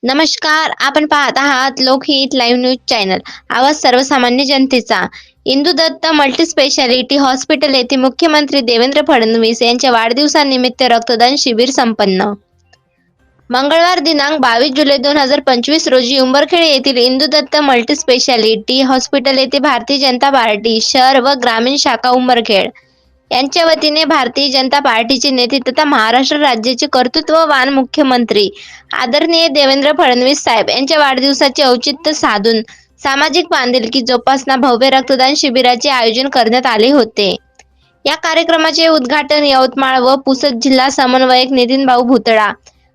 नमस्कार, आपण पाहत आहात लोकहित लाईव्ह न्यूज चॅनल. आवाज सर्वसामान्य जनतेचा. इंदू दत्त मल्टीस्पेशालिटी हॉस्पिटल येथे मुख्यमंत्री देवेंद्र फडणवीस यांच्या वाढदिवसानिमित्त रक्तदान शिबिर संपन्न. मंगळवार दिनांक 22 जुलै 2025 रोजी उंबरखेड येथील इंदू दत्त मल्टीस्पेशालिटी हॉस्पिटल येथे भारतीय जनता पार्टी शहर व ग्रामीण शाखा उंबरखेड यांच्या वतीने भारतीय जनता पार्टीचे नेते तथा महाराष्ट्र राज्याचे कर्तृत्ववान मुख्यमंत्री आदरणीय देवेंद्र फडणवीस साहेब यांच्या वाढदिवसाचे औचित्य साधून सामाजिक बांधिलकी जोपासना भव्य रक्तदान शिबिराचे आयोजन करण्यात आले होते. या कार्यक्रमाचे उद्घाटन यवतमाळ व पुसद जिल्हा समन्वयक नितीन भाऊ भुतळा,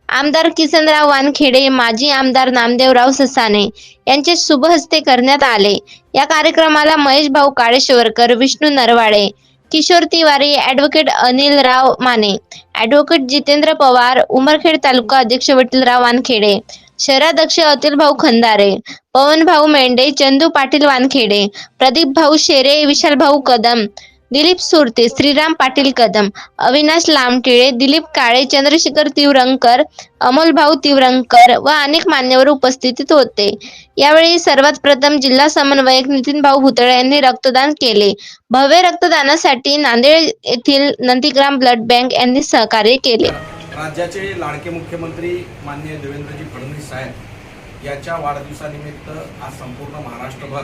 आमदार किसनराव वानखेडे, माजी आमदार नामदेवराव ससाणे यांचे शुभ हस्ते करण्यात आले. या कार्यक्रमाला महेश भाऊ काळेश्वरकर, विष्णू नरवाडे, किशोर तिवारी, ॲडव्होकेट अनिलराव माने, ॲडव्होकेट जितेंद्र पवार, उमरखेड तालुका अध्यक्ष विठ्ठलराव वानखेडे, शहराध्यक्ष अतुल भाऊ खंदारे, पवन भाऊ मेंढे, चंदू पाटील वानखेडे, प्रदीप भाऊ शेरे, विशाल भाऊ कदम, दिलीप सुरते, श्रीराम पाटील कदम, अविनाश लामटिळे, दिलीप काळे, चंद्रशेखर तिवरंकर, अमोल भाऊ तिवरंकर व अनेक मान्यवर उपस्थित होते. यावेळी सर्वात प्रथम जिल्हा समन्वयक नितीन भाऊ भुतळे यांनी रक्तदान केले. भव्य रक्तदानासाठी नांदेड येथील नंदीग्राम ब्लड बँक यांनी सहकार्य केले. राज्याचे लाडके मुख्यमंत्री माननीय देवेंद्रजी फडणवीस साहेब यांच्या वाढदिवसानिमित्त आज संपूर्ण महाराष्ट्रभर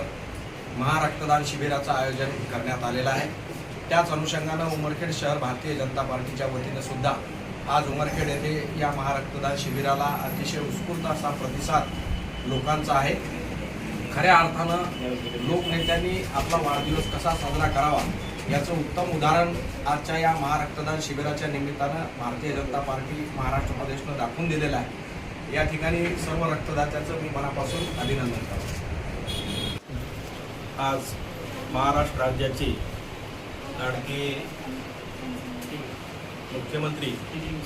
महारक्तदान शिबिराचं आयोजन करण्यात आलेलं आहे. त्याच अनुषंगानं उमरखेड शहर भारतीय जनता पार्टीच्या वतीनं सुद्धा आज उमरखेड येथे या महारक्तदान शिबिराला अतिशय उत्स्फूर्त असा प्रतिसाद लोकांचा आहे. खऱ्या अर्थानं लोकनेत्यांनी आपला वाढदिवस कसा साजरा करावा याचं उत्तम उदाहरण आजच्या या महारक्तदान शिबिराच्या निमित्तानं भारतीय जनता पार्टी महाराष्ट्र प्रदेशनं दाखवून दिलेलं आहे. या ठिकाणी सर्व रक्तदात्याचं मी मनापासून अभिनंदन करतो. आज महाराष्ट्र राज्याचे लाडके मुख्यमंत्री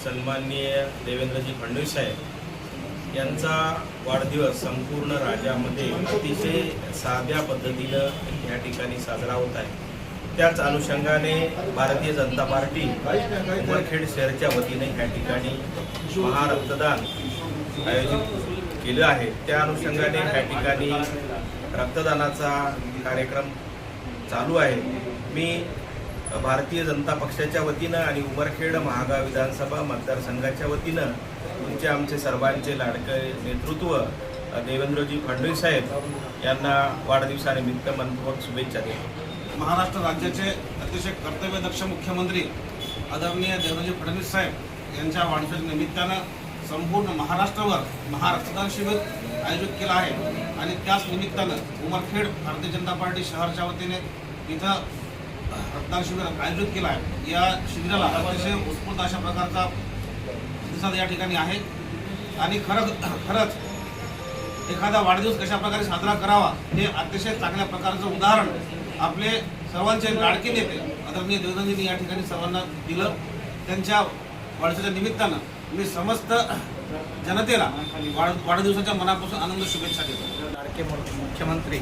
सन्माननीय देवेंद्रजी फडणवीस साहेब यांचा वाढदिवस संपूर्ण राज्यामध्ये अतिशय साध्या पद्धतीनं या ठिकाणी साजरा होत आहे. त्याच अनुषंगाने भारतीय जनता पार्टी उमरखेड शहरच्या वतीने या ठिकाणी महारक्तदान आयोजित केलं आहे. त्या अनुषंगाने या ठिकाणी रक्तदानाचा कार्यक्रम चालू आहे. मी भारतीय जनता पक्षाच्या वतीनं आणि उमरखेड महागाव विधानसभा मतदारसंघाच्या वतीनं आमचे सर्वांचे लाडके नेतृत्व देवेंद्रजी फडणवीस साहेब यांना वाढदिवसानिमित्त मनपूर्वक शुभेच्छा देतो. महाराष्ट्र राज्याचे अतिशय कर्तव्यदक्ष मुख्यमंत्री आदरणीय देवेंद्रजी फडणवीस साहेब यांच्या वाढदिवसाच्या निमित्तानं संपूर्ण महाराष्ट्रावर महारक्तदान शिबिर आयोजित केलं आहे आणि त्याच निमित्तानं उमरखेड भारतीय जनता पार्टी शहरच्या वतीने इथं रक्तदान शिबिर आयोजित केलं आहे. या शिबिराला अतिशय उत्स्फूर्त अशा प्रकारचा प्रतिसाद या ठिकाणी आहे आणि खरंच एखादा वाढदिवस कशा प्रकारे साजरा करावा हे अतिशय चांगल्या प्रकारचं उदाहरण आपले सर्वांचे लाडके नेते आदरणीय देवेंद्रजींनी या ठिकाणी सर्वांना दिलं. त्यांच्या वाढदिवसाच्या निमित्तानं मी समस्त जनतेला वाढदिवसाच्या मनापासून आनंद शुभेच्छा देतो. लाडके मुख्यमंत्री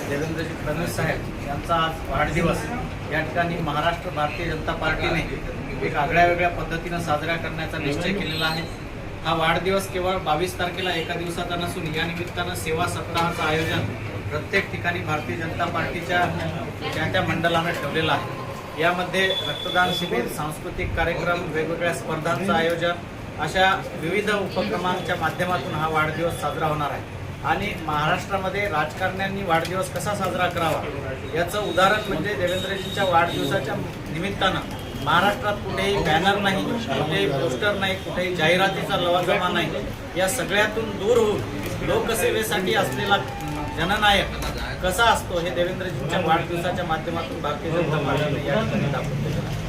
देवेंद्रजी फडणवीस साहेब यांचा आज वाढदिवस या ठिकाणी महाराष्ट्र भारतीय जनता पार्टीने एक आगळ्या वेगळ्या पद्धतीनं साजरा करण्याचा निश्चय केलेला आहे. हा वाढदिवस केवळ 22 तारखेला एका दिवसाचा नसून या निमित्तानं सेवा सप्ताहाचं आयोजन प्रत्येक ठिकाणी भारतीय जनता पार्टीच्या त्या मंडळानं ठेवलेलं आहे. यामध्ये रक्तदान शिबिर, सांस्कृतिक कार्यक्रम, वेगवेगळ्या स्पर्धांचं आयोजन अशा विविध उपक्रमांच्या माध्यमातून हा वाढदिवस साजरा होणार आहे. आणि महाराष्ट्रामध्ये राजकारण्यांनी वाढदिवस कसा साजरा करावा याचं उदाहरण म्हणजे देवेंद्रजींच्या वाढदिवसाच्या निमित्तानं महाराष्ट्रात कुठेही बॅनर नाही, कुठेही पोस्टर नाही, कुठेही जाहिरातीचा लवाजमा नाही. या सगळ्यातून दूर होऊन लोकसेवेसाठी असलेला जननायक कसा असतो हे देवेंद्रजींच्या वाढदिवसाच्या माध्यमातून भारतीय जनता पार्टीने या ठिकाणी दाखवून दिलं.